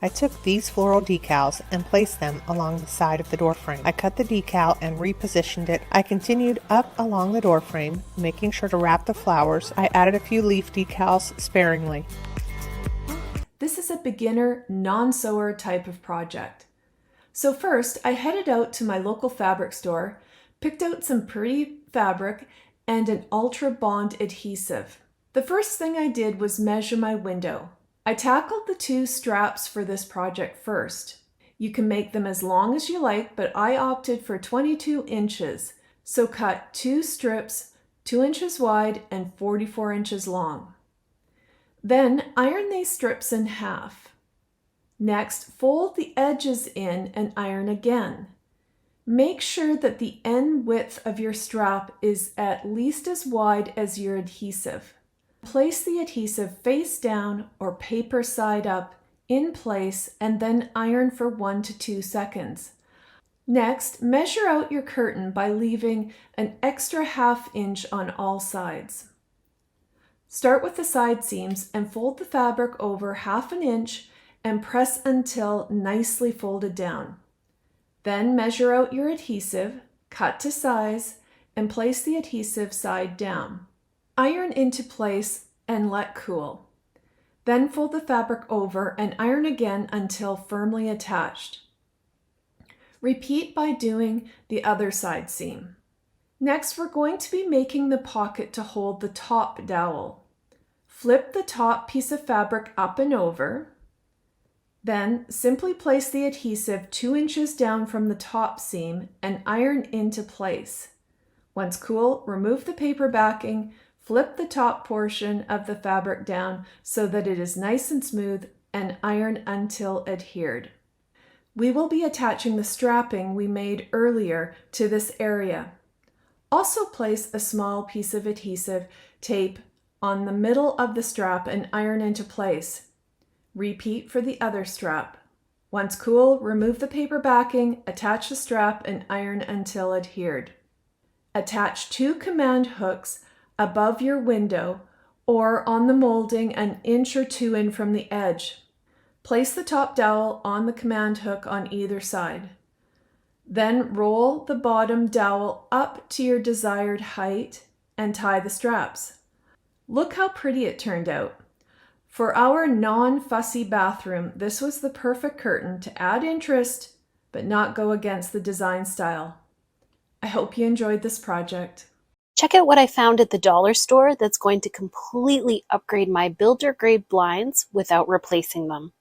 I took these floral decals and placed them along the side of the door frame. I cut the decal and repositioned it. I continued up along the door frame, making sure to wrap the flowers. I added a few leaf decals sparingly. This is a beginner, non-sewer type of project. So first, I headed out to my local fabric store, picked out some pretty fabric and an Ultra Bond adhesive. The first thing I did was measure my window. I tackled the 2 straps for this project first. You can make them as long as you like, but I opted for 22 inches, so cut 2 strips 2 inches wide and 44 inches long. Then iron these strips in half. Next, fold the edges in and iron again. Make sure that the end width of your strap is at least as wide as your adhesive. Place the adhesive face down or paper side up in place and then iron for 1 to 2 seconds. Next, measure out your curtain by leaving an extra ½ inch on all sides. Start with the side seams and fold the fabric over ½ inch and press until nicely folded down. Then measure out your adhesive, cut to size, and place the adhesive side down. Iron into place and let cool. Then fold the fabric over and iron again until firmly attached. Repeat by doing the other side seam. Next, we're going to be making the pocket to hold the top dowel. Flip the top piece of fabric up and over. Then simply place the adhesive 2 inches down from the top seam and iron into place. Once cool, remove the paper backing, flip the top portion of the fabric down so that it is nice and smooth, and iron until adhered. We will be attaching the strapping we made earlier to this area. Also place a small piece of adhesive tape on the middle of the strap and iron into place. Repeat for the other strap. Once cool, remove the paper backing, attach the strap, and iron until adhered. Attach 2 command hooks above your window or on the molding an inch or 2 in from the edge. Place the top dowel on the command hook on either side. Then roll the bottom dowel up to your desired height and tie the straps. Look how pretty it turned out. For our non-fussy bathroom, this was the perfect curtain to add interest but not go against the design style. I hope you enjoyed this project. Check out what I found at the dollar store that's going to completely upgrade my builder grade blinds without replacing them.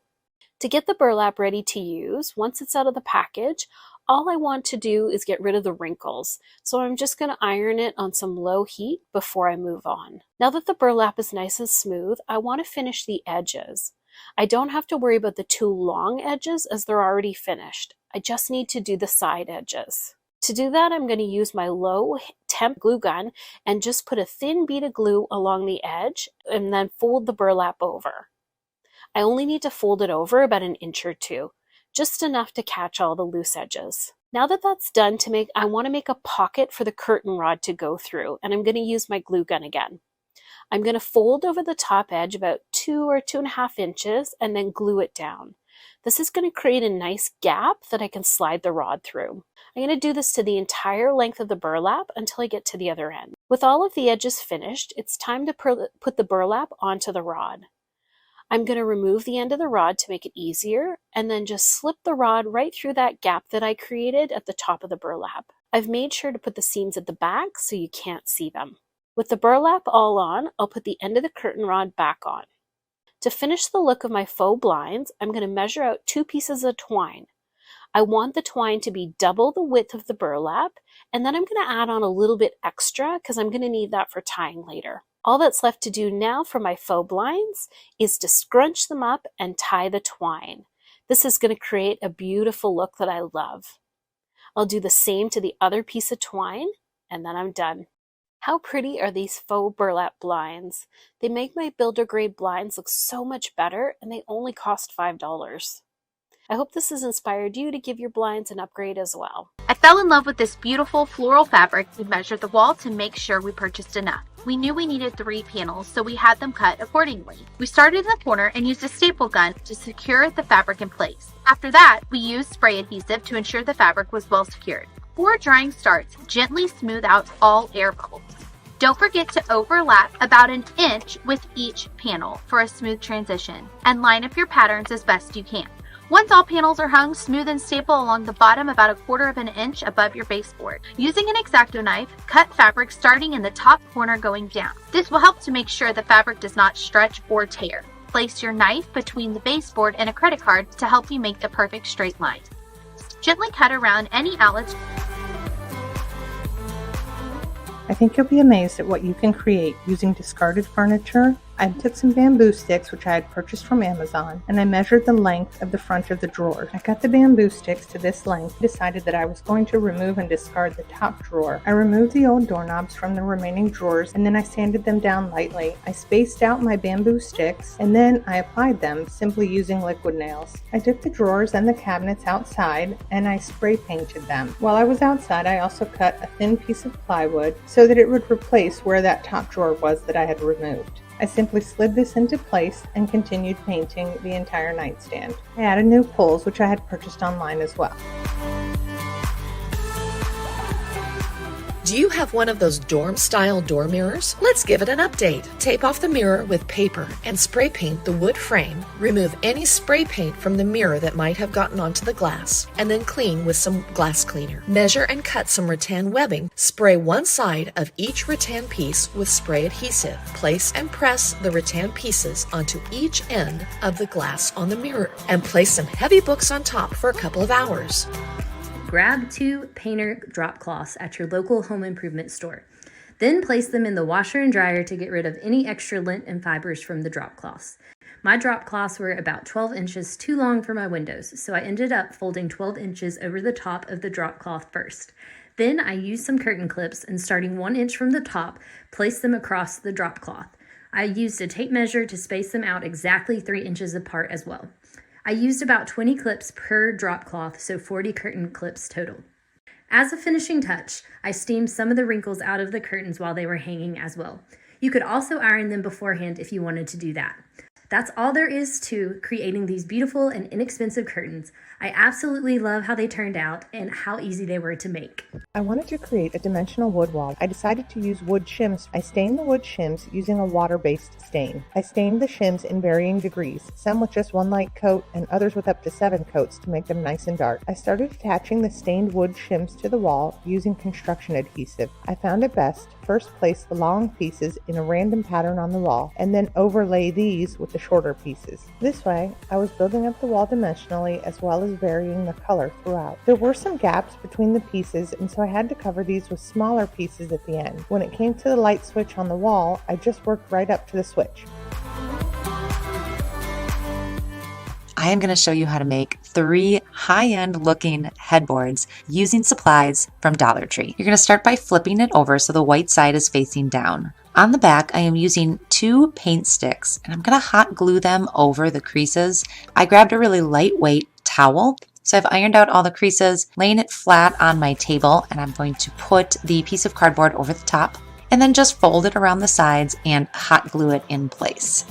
To get the burlap ready to use, once it's out of the package, all I want to do is get rid of the wrinkles. So I'm just going to iron it on some low heat before I move on. Now that the burlap is nice and smooth, I want to finish the edges. I don't have to worry about the 2 long edges as they're already finished. I just need to do the side edges. To do that, I'm going to use my low temp glue gun and just put a thin bead of glue along the edge and then fold the burlap over. I only need to fold it over about 1 inch or 2, just enough to catch all the loose edges. Now that that's done, I want to make a pocket for the curtain rod to go through, and I'm going to use my glue gun again. I'm going to fold over the top edge about 2 or 2.5 inches and then glue it down. This is going to create a nice gap that I can slide the rod through. I'm going to do this to the entire length of the burlap until I get to the other end. With all of the edges finished, it's time to put the burlap onto the rod. I'm going to remove the end of the rod to make it easier and then just slip the rod right through that gap that I created at the top of the burlap. I've made sure to put the seams at the back so you can't see them. With the burlap all on, I'll put the end of the curtain rod back on. To finish the look of my faux blinds, I'm going to measure out 2 pieces of twine. I want the twine to be double the width of the burlap, and then I'm going to add on a little bit extra because I'm going to need that for tying later. All that's left to do now for my faux blinds is to scrunch them up and tie the twine. This is going to create a beautiful look that I love. I'll do the same to the other piece of twine, and then I'm done. How pretty are these faux burlap blinds? They make my builder grade blinds look so much better, and they only cost $5. I hope this has inspired you to give your blinds an upgrade as well. I fell in love with this beautiful floral fabric. We measured the wall to make sure we purchased enough. We knew we needed 3 panels, so we had them cut accordingly. We started in the corner and used a staple gun to secure the fabric in place. After that, we used spray adhesive to ensure the fabric was well secured. Before drying starts, gently smooth out all air bubbles. Don't forget to overlap about an inch with each panel for a smooth transition, and line up your patterns as best you can. Once all panels are hung, smooth and staple along the bottom about a quarter of an inch above your baseboard. Using an X-Acto knife, cut fabric starting in the top corner going down. This will help to make sure the fabric does not stretch or tear. Place your knife between the baseboard and a credit card to help you make the perfect straight line. Gently cut around any outlets. I think you'll be amazed at what you can create using discarded furniture. I took some bamboo sticks, which I had purchased from Amazon, and I measured the length of the front of the drawer. I cut the bamboo sticks to this length, decided that I was going to remove and discard the top drawer. I removed the old doorknobs from the remaining drawers, and then I sanded them down lightly. I spaced out my bamboo sticks, and then I applied them, simply using liquid nails. I took the drawers and the cabinets outside, and I spray painted them. While I was outside, I also cut a thin piece of plywood so that it would replace where that top drawer was that I had removed. I simply slid this into place and continued painting the entire nightstand. I added new pulls, which I had purchased online as well. Do you have one of those dorm-style door mirrors? Let's give it an update. Tape off the mirror with paper and spray paint the wood frame. Remove any spray paint from the mirror that might have gotten onto the glass, and then clean with some glass cleaner. Measure and cut some rattan webbing. Spray one side of each rattan piece with spray adhesive. Place and press the rattan pieces onto each end of the glass on the mirror, and place some heavy books on top for a couple of hours. Grab 2 painter drop cloths at your local home improvement store. Then place them in the washer and dryer to get rid of any extra lint and fibers from the drop cloths. My drop cloths were about 12 inches too long for my windows, so I ended up folding 12 inches over the top of the drop cloth first. Then I used some curtain clips and, starting 1 inch from the top, placed them across the drop cloth. I used a tape measure to space them out exactly 3 inches apart as well. I used about 20 clips per drop cloth, so 40 curtain clips total. As a finishing touch, I steamed some of the wrinkles out of the curtains while they were hanging as well. You could also iron them beforehand if you wanted to do that. That's all there is to creating these beautiful and inexpensive curtains. I absolutely love how they turned out and how easy they were to make. I wanted to create a dimensional wood wall. I decided to use wood shims. I stained the wood shims using a water-based stain. I stained the shims in varying degrees, some with just 1 light coat and others with up to 7 coats to make them nice and dark. I started attaching the stained wood shims to the wall using construction adhesive. I found it best to first place the long pieces in a random pattern on the wall and then overlay these with the shorter pieces. This way, I was building up the wall dimensionally as well as varying the color throughout. There were some gaps between the pieces, and so I had to cover these with smaller pieces at the end. When it came to the light switch on the wall, I just worked right up to the switch. I am going to show you how to make 3 high-end looking headboards using supplies from Dollar Tree. You're going to start by flipping it over so the white side is facing down. On the back, I am using 2 paint sticks, and I'm going to hot glue them over the creases. I grabbed a really lightweight towel, so I've ironed out all the creases, laying it flat on my table, and I'm going to put the piece of cardboard over the top, and then just fold it around the sides and hot glue it in place.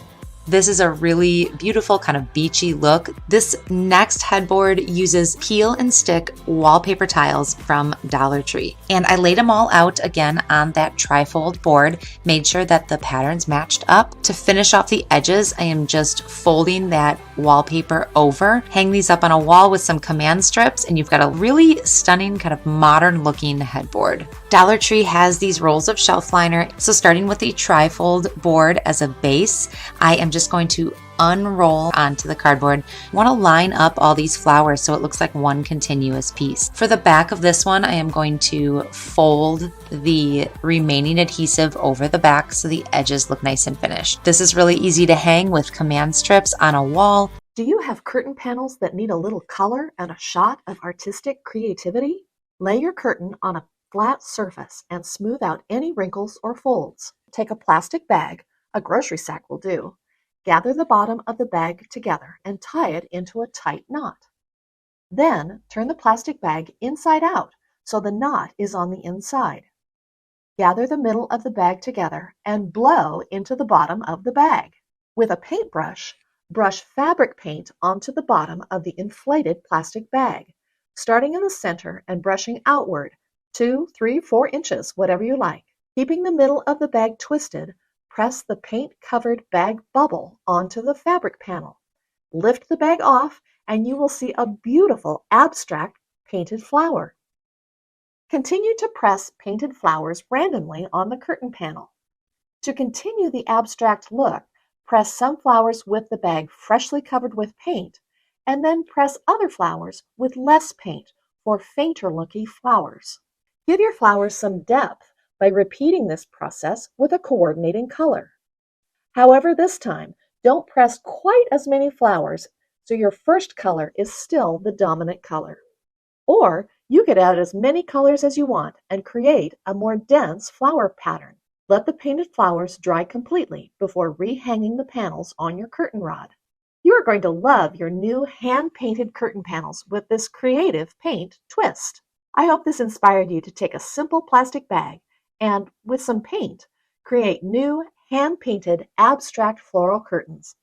This is a really beautiful kind of beachy look. This next headboard uses peel and stick wallpaper tiles from Dollar Tree. And I laid them all out again on that trifold board, made sure that the patterns matched up. To finish off the edges, I am just folding that wallpaper over, hang these up on a wall with some command strips, and you've got a really stunning kind of modern looking headboard. Dollar Tree has these rolls of shelf liner. So starting with the trifold board as a base, I am just going to unroll onto the cardboard. I want to line up all these flowers so it looks like one continuous piece. For the back of this one, I am going to fold the remaining adhesive over the back so the edges look nice and finished. This is really easy to hang with command strips on a wall. Do you have curtain panels that need a little color and a shot of artistic creativity? Lay your curtain on a flat surface and smooth out any wrinkles or folds. Take a plastic bag, a grocery sack will do. Gather the bottom of the bag together and tie it into a tight knot. Then turn the plastic bag inside out so the knot is on the inside. Gather the middle of the bag together and blow into the bottom of the bag. With a paintbrush, brush fabric paint onto the bottom of the inflated plastic bag, starting in the center and brushing outward 2, 3, 4 inches, whatever you like. Keeping the middle of the bag twisted, press the paint-covered bag bubble onto the fabric panel. Lift the bag off and you will see a beautiful abstract painted flower. Continue to press painted flowers randomly on the curtain panel. To continue the abstract look, press some flowers with the bag freshly covered with paint, and then press other flowers with less paint for fainter-looking flowers. Give your flowers some depth by repeating this process with a coordinating color. However, this time, don't press quite as many flowers, so your first color is still the dominant color. Or you could add as many colors as you want and create a more dense flower pattern. Let the painted flowers dry completely before rehanging the panels on your curtain rod. You are going to love your new hand-painted curtain panels with this creative paint twist. I hope this inspired you to take a simple plastic bag and, with some paint, create new hand-painted abstract floral curtains